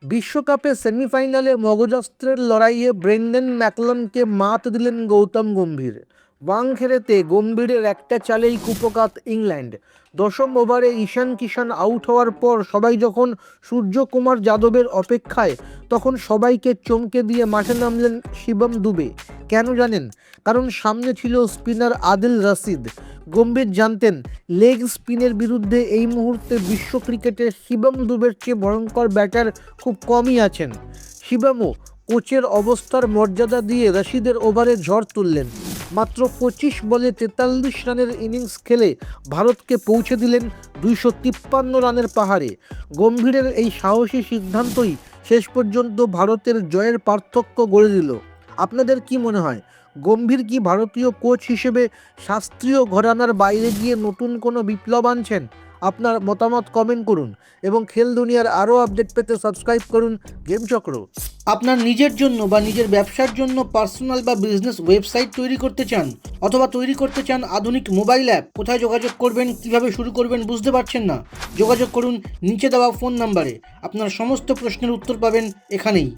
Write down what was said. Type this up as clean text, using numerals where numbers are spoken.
বিশ্বকাপে সেমিফাইনালে মগজস্ত্রের লড়াইয়ে ব্রেন্ডন ম্যাকলামকে মাত দিলেন গৌতম গম্ভীর। ওয়াংখেড়েতে গম্ভীরের একটা চালেই কুপোকাত ইংল্যান্ড। দশম ওভারে ঈশান কিষান আউট হওয়ার পর সবাই যখন সূর্যকুমার যাদবের অপেক্ষায়, তখন সবাইকে চমকে দিয়ে মাঠে নামলেন শিবম দুবে। কেন জানেন? কারণ সামনে ছিল স্পিনার আদিল রশিদ। গম্ভীর জানতেন লেগ স্পিনের বিরুদ্ধে এই মুহূর্তে বিশ্ব ক্রিকেটে শিবম দুবের চেয়ে ভয়ঙ্কর ব্যাটার খুব কমই আছেন। শিবমও কোচের অবস্থার মর্যাদা দিয়ে রশিদের ওভারে ঝড় তুললেন। মাত্র 25 বলে 43 রানের ইনিংস খেলে ভারতকে পৌঁছে দিলেন 253 রানের পাহাড়ে। গম্ভীরের এই সাহসী সিদ্ধান্তই শেষ পর্যন্ত ভারতের জয়ের পার্থক্য গড়ে দিল। আপনাদের কি মনে হয়, গম্ভীর কি ভারতীয় কোচ হিসেবে শাস্ত্রীয় ঘরানার বাইরে গিয়ে নতুন কোনো বিপ্লব আনছেন? আপনার মতামত কমেন্ট করুন এবং খেল দুনিয়ার আরও আপডেট পেতে সাবস্ক্রাইব করুন গেম চক্র। আপনার নিজের জন্য বা নিজের ব্যবসার জন্য পার্সোনাল বা বিজনেস ওয়েবসাইট তৈরি করতে চান, অথবা তৈরি করতে চান আধুনিক মোবাইল অ্যাপ, কোথায় যোগাযোগ করবেন, কিভাবে শুরু করবেন বুঝতে পারছেন না? যোগাযোগ করুন নিচে দেওয়া ফোন নাম্বারে। আপনার সমস্ত প্রশ্নের উত্তর পাবেন এখানেই।